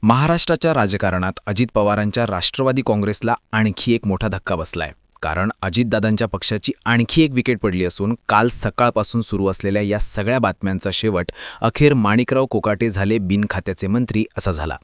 महाराष्ट्राच्या राजकारणात अजित पवारांच्या राष्ट्रवादी काँग्रेसला आणखी एक मोठा धक्का बसलाय. कारण अजितदादांच्या पक्षाची आणखी एक विकेट पडली असून काल सकाळपासून सुरू असलेल्या या सगळ्या बातम्यांचा शेवट अखेर माणिकराव कोकाटे झाले बिनखात्याचे मंत्री असा झाला.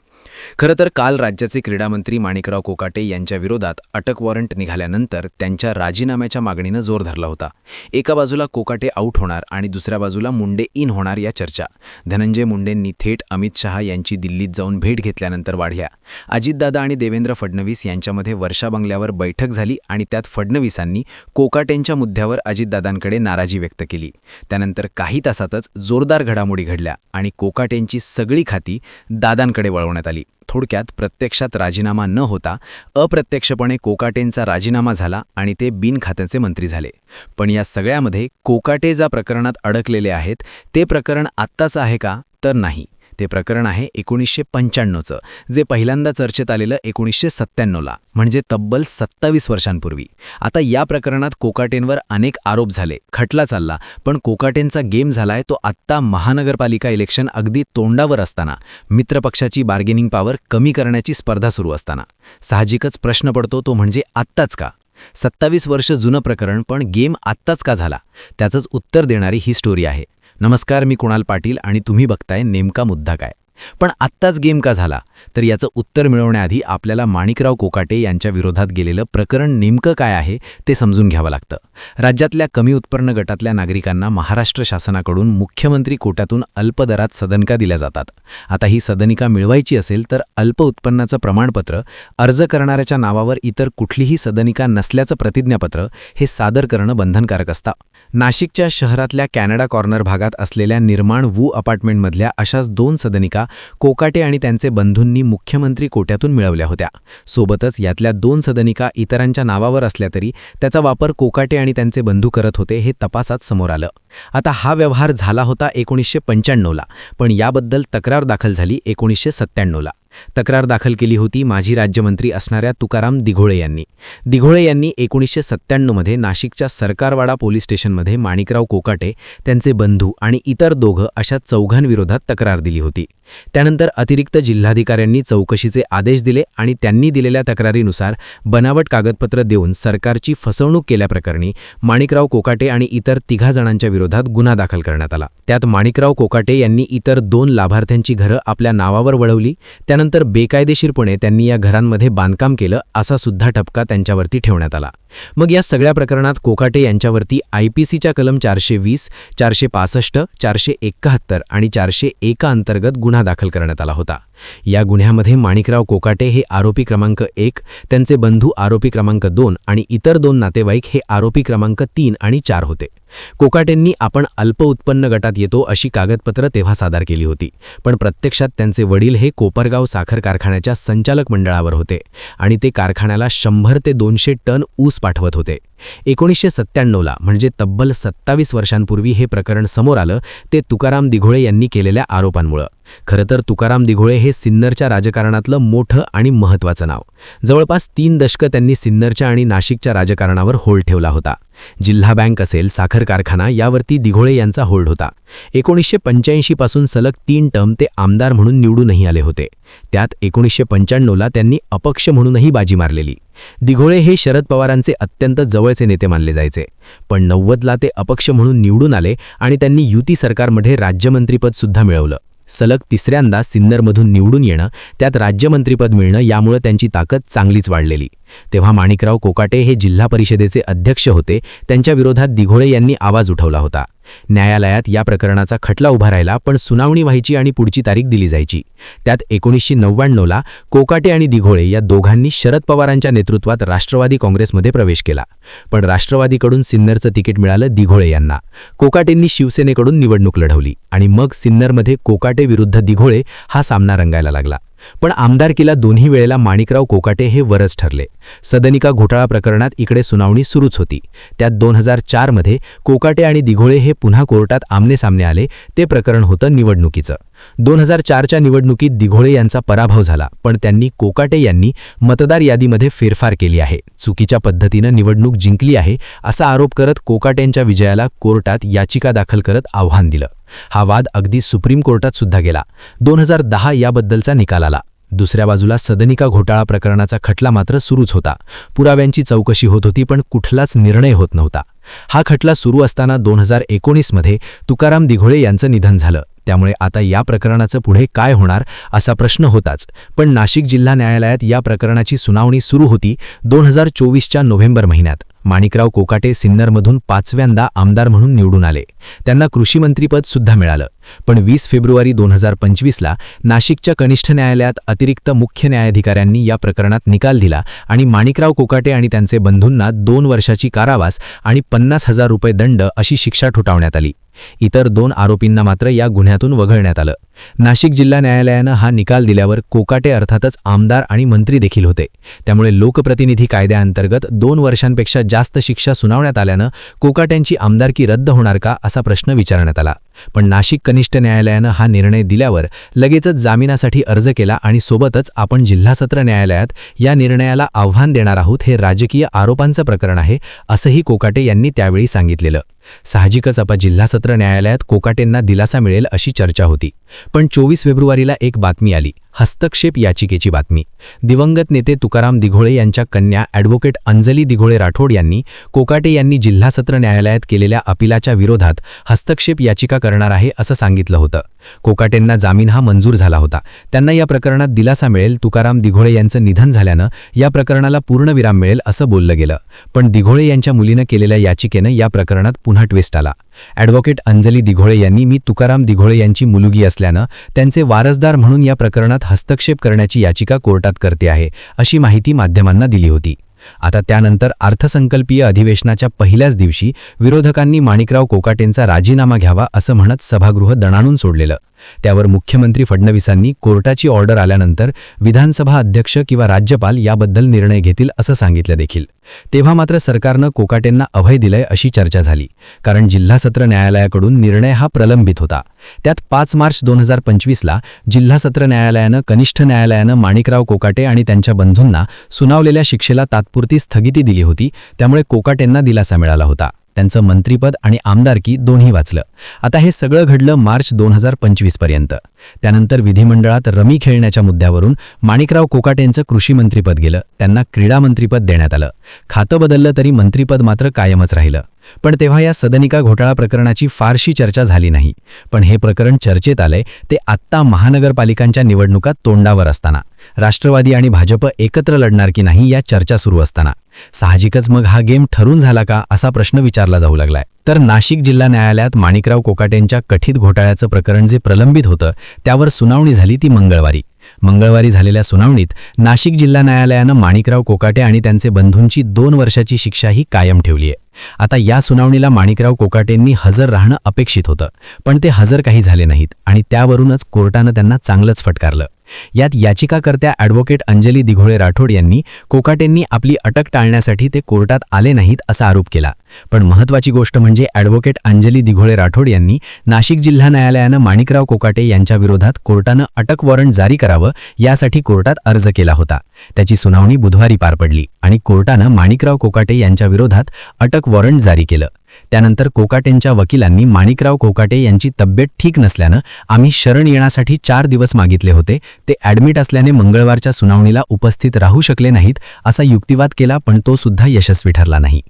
खरं तर काल राज्याचे क्रीडामंत्री माणिकराव कोकाटे यांच्या विरोधात अटक वॉरंट निघाल्यानंतर त्यांच्या राजीनाम्याच्या मागणीनं जोर धरला होता. एका बाजूला कोकाटे आऊट होणार आणि दुसऱ्या बाजूला मुंडे इन होणार या चर्चा. धनंजय मुंडेंनी थेट अमित शहा यांची दिल्लीत जाऊन भेट घेतल्यानंतर वाढल्या. अजितदादा आणि देवेंद्र फडणवीस यांच्यामध्ये वर्षा बंगल्यावर बैठक झाली आणि त्यात फडणवीसांनी कोकाटेंच्या मुद्द्यावर अजितदादांकडे नाराजी व्यक्त केली. त्यानंतर काही तासातच जोरदार घडामोडी घडल्या आणि कोकाटेंची सगळी खाती दादांकडे वळवण्यात आली. थोडक्यात प्रत्यक्षात राजीनामा न होता अप्रत्यक्षपणे कोकाटेंचा राजीनामा झाला आणि ते बिनखात्याचे मंत्री झाले. पण या सगळ्यामध्ये कोकाटे ज्या प्रकरणात अडकलेले आहेत ते प्रकरण आत्ताचं आहे का? तर नाही. ते प्रकरण आहे 1995चं, जे पहिल्यांदा चर्चेत आलेलं 1997ला, म्हणजे तब्बल 27 वर्षांपूर्वी. आता या प्रकरणात कोकाटेंवर अनेक आरोप झाले, खटला चालला, पण कोकाटेंचा गेम झालाय तो आत्ता महानगरपालिका इलेक्शन अगदी तोंडावर असताना, मित्रपक्षाची बार्गेनिंग पॉवर कमी करण्याची स्पर्धा सुरू असताना. साहजिकच प्रश्न पडतो तो म्हणजे आत्ताच का? 27 वर्ष जुनं प्रकरण, पण गेम आत्ताच का झाला? त्याचंच उत्तर देणारी ही स्टोरी आहे. नमस्कार, मी कुणाल पाटील आणि तुम्ही बघताय नेमका मुद्दा काय. पण आत्ताच गेम का झाला? तर याचं उत्तर मिळवण्याआधी आपल्याला माणिकराव कोकाटे यांच्या विरोधात गेलेलं प्रकरण नेमकं काय आहे ते समजून घ्यावं लागतं. राज्यातल्या कमी उत्पन्न गटातल्या नागरिकांना महाराष्ट्र शासनाकडून मुख्यमंत्री कोट्यातून अल्प दरात सदनिका दिल्या जातात. आता ही सदनिका मिळवायची असेल तर अल्प उत्पन्नाचं प्रमाणपत्र, अर्ज करणाऱ्याच्या नावावर इतर कुठलीही सदनिका नसल्याचं प्रतिज्ञापत्र हे सादर करणं बंधनकारक असतं. नाशिकच्या शहरातल्या कॅनडा कॉर्नर भागात असलेल्या निर्माण वू अपार्टमेंटमधल्या अशाच 2 सदनिका कोकाटे आणि त्यांचे बंधूंनी मुख्यमंत्री कोट्यातून मिळवल्या होत्या. सोबतच यातल्या 2 सदनिका इतरांच्या नावावर असल्या तरी त्याचा वापर कोकाटे आणि त्यांचे बंधू करत होते हे तपासात समोर आलं. आता हा व्यवहार झाला होता 1995ला, पण याबद्दल तक्रार दाखल झाली 1997ला. तक्रार दाखल केली होती माजी राज्यमंत्री असणाऱ्या तुकाराम दिघोळे यांनी. दिघोळे यांनी 1997मध्ये नाशिकच्या सरकारवाडा पोलीस स्टेशनमध्ये माणिकराव कोकाटे, त्यांचे बंधू आणि इतर 2 अशा 4 विरोधात तक्रार दिली होती. त्यानंतर अतिरिक्त जिल्हाधिकाऱ्यांनी चौकशीचे आदेश दिले आणि त्यांनी दिलेल्या तक्रारीनुसार बनावट कागदपत्र देऊन सरकारची फसवणूक केल्याप्रकरणी माणिकराव कोकाटे आणि इतर 3 जणांच्या विरोधात गुन्हा दाखल करण्यात आला. त्यात माणिकराव कोकाटे यांनी इतर 2 लाभार्थ्यांची घरं आपल्या नावावर वळवली. त्यानंतर बेकायदेशीरपणे त्यांनी या घरांमध्ये बांधकाम केलं असा सुद्धा ठपका त्यांच्यावरती ठेवण्यात आला. मग या सगळ्या प्रकरणात कोकाटे यांच्यावरती IPCच्या कलम 420, 465, 471 आणि 401 अंतर्गत गुन्हा दाखल करण्यात आला होता. या गुन्ह्यामध्ये माणिकराव कोकाटे हे आरोपी क्रमांक 1, त्यांचे बंधू आरोपी क्रमांक 2 आणि इतर 2 नातेवाईक हे आरोपी क्रमांक 3 आणि 4 होते. कोकाटेंनी आपण अल्प उत्पन्न गटात येतो अशी कागदपत्र तेव्हा सादर केली होती, पण प्रत्यक्षात त्यांचे वडील हे कोपरगाव साखर कारखान्याच्या संचालक मंडळावर होते आणि ते कारखान्याला 100 ते 200 टन ऊस पाठवत होते. 1997ला, म्हणजे तब्बल 27 वर्षांपूर्वी हे प्रकरण समोर आलं ते तुकाराम दिघोळे यांनी केलेल्या आरोपांमुळं. खरं तर तुकाराम दिघोळे हे सिन्नरच्या राजकारणातलं मोठं आणि महत्त्वाचं नाव. जवळपास 3 दशकं त्यांनी सिन्नरच्या आणि नाशिकच्या राजकारणावर होल्ड ठेवला होता. जिल्हा बँक असेल, साखर कारखाना यावरती दिघोळे यांचा होल्ड होता. 1985 पासून सलग 3 टर्म ते आमदार म्हणून निवडूनही आले होते. त्यात 1995ला त्यांनी अपक्ष म्हणूनही बाजी मारलेली. दिघोळे हे शरद पवारांचे अत्यंत जवळचे नेते मानले जायचे, पण 90ला ते अपक्ष म्हणून निवडून आले आणि त्यांनी युती सरकारमध्ये राज्यमंत्रीपद सुद्धा मिळवलं. सलग 3ऱ्यांदा सिन्नरमधून निवडून येणं, त्यात राज्यमंत्रीपद मिळणं यामुळे त्यांची ताकद चांगलीच वाढलेली. तेव्हा माणिकराव कोकाटे हे जिल्हा परिषदेचे अध्यक्ष होते. त्यांच्या विरोधात दिघोळे यांनी आवाज उठवला होता. न्यायालयात या प्रकरणाचा खटला उभा राहिला, पण सुनावणी व्हायची आणि पुढची तारीख दिली जायची. त्यात 1999ला कोकाटे आणि दिघोळे या दोघांनी शरद पवारांच्या नेतृत्वात राष्ट्रवादी काँग्रेसमध्ये प्रवेश केला, पण राष्ट्रवादीकडून सिन्नरचं तिकीट मिळालं दिघोळे यांना. कोकाटेंनी शिवसेनेकडून निवडणूक लढवली आणि मग सिन्नरमध्ये कोकाटे विरुद्ध दिघोळे हा सामना रंगायला लागला. पण आमदारकीला दोन्ही वेळेला माणिकराव कोकाटे हे वरच ठरले. सदनिका घोटाळा प्रकरणात इकडे सुनावणी सुरूच होती. त्यात 2004मध्ये कोकाटे आणि दिघोळे हे पुन्हा कोर्टात आमनेसामने आले. ते प्रकरण होतं निवडणुकीचं. 2004च्या निवडणुकीत दिघोळे यांचा पराभव झाला, पण त्यांनी कोकाटे यांनी मतदार यादीमध्ये फेरफार केली आहे, चुकीच्या पद्धतीनं निवडणूक जिंकली आहे असा आरोप करत कोकाटेंच्या विजयाला कोर्टात याचिका दाखल करत आव्हान दिलं. हा वाद अगदी सुप्रीम कोर्टात सुद्धा गेला. 2010 याबद्दलचा निकाल आला. दुसऱ्या बाजूला सदनिका घोटाळा प्रकरणाचा खटला मात्र सुरूच होता. पुराव्यांची चौकशी होत होती, पण कुठलाच निर्णय होत नव्हता. हा खटला सुरू असताना 2019 मध्ये तुकाराम दिघोळे यांचं निधन झालं. त्यामुळे आता या प्रकरणाचं पुढे काय होणार असा प्रश्न होताच. पण नाशिक जिल्हा न्यायालयात या प्रकरणाची सुनावणी सुरू होती. 2024च्या नोव्हेंबर महिन्यात माणिकराव कोकाटे सिन्नरमधून 5व्यांदा आमदार म्हणून निवडून आले. त्यांना कृषीमंत्रीपद सुद्धा मिळालं. पण 20 फेब्रुवारी 2025ला नाशिकच्या कनिष्ठ न्यायालयात अतिरिक्त मुख्य न्यायाधिकाऱ्यांनी या प्रकरणात निकाल दिला आणि माणिकराव कोकाटे आणि त्यांचे बंधूंना 2 वर्षाची कारावास आणि 50,000 रुपये दंड अशी शिक्षा ठोठावण्यात आली. इतर 2 आरोपींना मात्र या गुन्ह्यातून वगळण्यात आलं. नाशिक जिल्हा न्यायालयानं हा निकाल दिल्यावर कोकाटे अर्थातच आमदार आणि मंत्री देखील होते. त्यामुळे लोकप्रतिनिधी कायद्याअंतर्गत 2 वर्षांपेक्षा जास्त शिक्षा सुनावण्यात आल्यानं कोकाट्यांची आमदारकी रद्द होणार का असा प्रश्न विचारण्यात आला. पण नाशिक कनिष्ठ न्यायालयानं हा निर्णय दिल्यावर लगेचच जामिनासाठी अर्ज केला आणि सोबतच आपण जिल्हा सत्र न्यायालयात या निर्णयाला आव्हान देणार आहोत, हे राजकीय आरोपांचं प्रकरण आहे असंही कोकाटे यांनी त्यावेळी सांगितलेलं. साहजिकच आपा जिल्हा सत्र न्यायालयात कोकाटेंना दिलासा मिळेल अशी चर्चा होती. पण 24 फेब्रुवारीला एक बातमी आली, हस्तक्षेप याचिकेची बातमी. दिवंगत नेते तुकाराम दिघोळे यांच्या कन्या ॲडव्होकेट अंजली दिघोळे राठोड यांनी कोकाटे यांनी जिल्हा सत्र न्यायालयात केलेल्या अपिलाच्या विरोधात हस्तक्षेप याचिका करणार आहे असं सांगितलं होतं. कोकाटेंना जामीन हा मंजूर झाला होता. त्यांना या प्रकरणात दिलासा मिळेल. तुकाराम दिघोळे यांचं निधन झाल्यानं या प्रकरणाला पूर्णविराम मिळेल असं बोललं गेलं. पण दिघोळे यांच्या मुलीनं केलेल्या याचिकेनं या प्रकरणात पुन्हा ट्विस्ट आला. ॲडव्होकेट अंजली दिघोळे यांनी मी तुकाराम दिघोळे यांची मुलगी असल्यानं त्यांचे वारसदार म्हणून या प्रकरणात हस्तक्षेप करण्याची याचिका कोर्टात करते आहे अशी माहिती माध्यमांना दिली होती. आता त्यानंतर अर्थसंकल्पीय अधिवेशनाच्या पहिल्याच दिवशी विरोधकांनी माणिकराव कोकाटेंचा राजीनामा घ्यावा असं म्हणत सभागृह दणाणून सोडलेलं. त्यावर मुख्यमंत्री फडणवीसांनी कोर्टाची ऑर्डर आल्यानंतर विधानसभा अध्यक्ष किंवा राज्यपाल याबद्दल निर्णय घेतील असं सांगितलं देखील. तेव्हा मात्र सरकारनं कोकाटेंना अभय दिलंय अशी चर्चा झाली. कारण जिल्हा सत्र न्यायालयाकडून निर्णय हा प्रलंबित होता. त्यात 5 मार्च 2025ला जिल्हा सत्र न्यायालयानं कनिष्ठ न्यायालयानं माणिकराव कोकाटे आणि त्यांच्या बंधूंना सुनावलेल्या शिक्षेला तात्पुरती स्थगिती दिली होती. त्यामुळे कोकाटेंना दिलासा मिळाला होता. त्यांचं मंत्रिपद आणि आमदारकी दोन्ही वाचलं. आता हे सगळं घडलं मार्च 2025 पर्यंत. त्यानंतर विधिमंडळात रमी खेळण्याच्या मुद्द्यावरून माणिकराव कोकाटेंचं कृषीमंत्रीपद गेलं. त्यांना क्रीडा मंत्रिपद देण्यात आलं. खातं बदललं तरी मंत्रिपद मात्र कायमच राहिलं. पण तेव्हा या सदनिका घोटाळा प्रकरणाची फारशी चर्चा झाली नाही. पण हे प्रकरण चर्चेत आलंय ते आत्ता महानगरपालिकांच्या निवडणुका तोंडावर असताना. राष्ट्रवादी आणि भाजप एकत्र लढणार की नाही या चर्चा सुरू असताना. साहजिकच मग हा गेम ठरून झाला का असा प्रश्न विचारला जाऊ लागलाय. तर नाशिक जिल्हा न्यायालयात माणिकराव कोकाटेंच्या कथित घोटाळ्याचं प्रकरण जे प्रलंबित होतं त्यावर सुनावणी झाली ती मंगळवारी झालेल्या सुनावणीत नाशिक जिल्हा न्यायालयानं माणिकराव कोकाटे आणि त्यांचे बंधूंची 2 वर्षाची शिक्षाही कायम ठेवली आहे. आता या सुनावणीला माणिकराव कोकाटेंनी हजर राहणं अपेक्षित होतं. पण ते हजर काही झाले नाहीत आणि त्यावरूनच कोर्टानं त्यांना चांगलंच फटकारलं. यात याचिकाकर्त्या ॲडव्होकेट अंजली दिघोळे राठोड यांनी कोकाटेंनी आपली अटक टाळण्यासाठी ते कोर्टात आले नाहीत असा आरोप केला. पण महत्त्वाची गोष्ट म्हणजे ॲडव्होकेट अंजली दिघोळे राठोड यांनी नाशिक जिल्हा न्यायालयानं माणिकराव कोकाटे यांच्या विरोधात कोर्टानं अटक वॉरंट जारी करावं यासाठी कोर्टात अर्ज केला होता. त्याची सुनावणी बुधवारी पार पडली आणि कोर्टानं माणिकराव कोकाटे यांच्या विरोधात अटक वॉरंट जारी केलं. त्यानंतर कोकाटेंच्या वकिलांनी माणिकराव कोकाटे यांची तब्येत ठीक नसल्यानं आम्ही शरण येण्यासाठी 4 दिवस मागितले होते. ते ॲडमिट असल्याने मंगळवारच्या सुनावणीला उपस्थित राहू शकले नाहीत असा युक्तिवाद केला, पण तो सुद्धा यशस्वी ठरला नाही.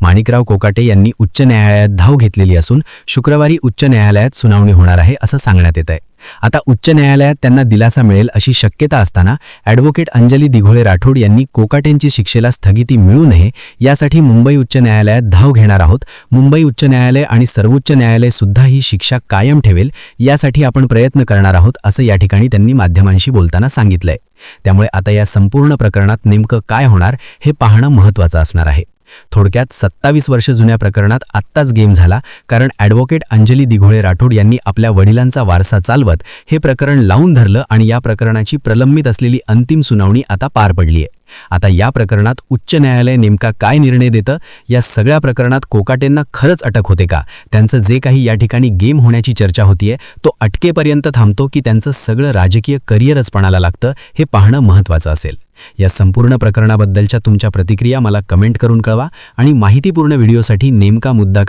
माणिकराव कोकाटे यांनी उच्च न्यायालयात धाव घेतलेली असून शुक्रवारी उच्च न्यायालयात सुनावणी होणार आहे असं सांगण्यात येत आहे. आता उच्च न्यायालयात त्यांना दिलासा मिळेल अशी शक्यता असताना ॲडव्होकेट अंजली दिघोळे राठोड यांनी कोकाटेंची शिक्षेला स्थगिती मिळू नये यासाठी मुंबई उच्च न्यायालयात धाव घेणार आहोत. मुंबई उच्च न्यायालय आणि सर्वोच्च न्यायालय सुद्धा ही शिक्षा कायम ठेवेल यासाठी आपण प्रयत्न करणार आहोत असं या ठिकाणी त्यांनी माध्यमांशी बोलताना सांगितलंय. त्यामुळे आता या संपूर्ण प्रकरणात नेमकं काय होणार हे पाहणं महत्त्वाचं असणार आहे. थोडक्यात 27 वर्ष जुन्या प्रकरणात आत्ताच गेम झाला. कारण ॲडव्होकेट अंजली दिघोळे राठोड यांनी आपल्या वडिलांचा वारसा चालवत हे प्रकरण लावून धरलं आणि या प्रकरणाची प्रलंबित असलेली अंतिम सुनावणी आता पार पडली आहे. आता या प्रकरणात उच्च न्यायालय नेमका काय निर्णय देतं, या सगळ्या प्रकरणात कोकाटेंना खरंच अटक होते का, त्यांचं जे काही या ठिकाणी गेम होण्याची चर्चा होतीये तो अटकेपर्यंत थांबतो की त्यांचं सगळं राजकीय करिअरच पणाला लागतं हे पाहणं महत्त्वाचं असेल. या संपूर्ण प्रकरणाबद्दलच्या तुमच्या प्रतिक्रिया मला कमेंट करून कळवा आणि माहितीपूर्ण व्हिडिओसाठी नेमका मुद्दा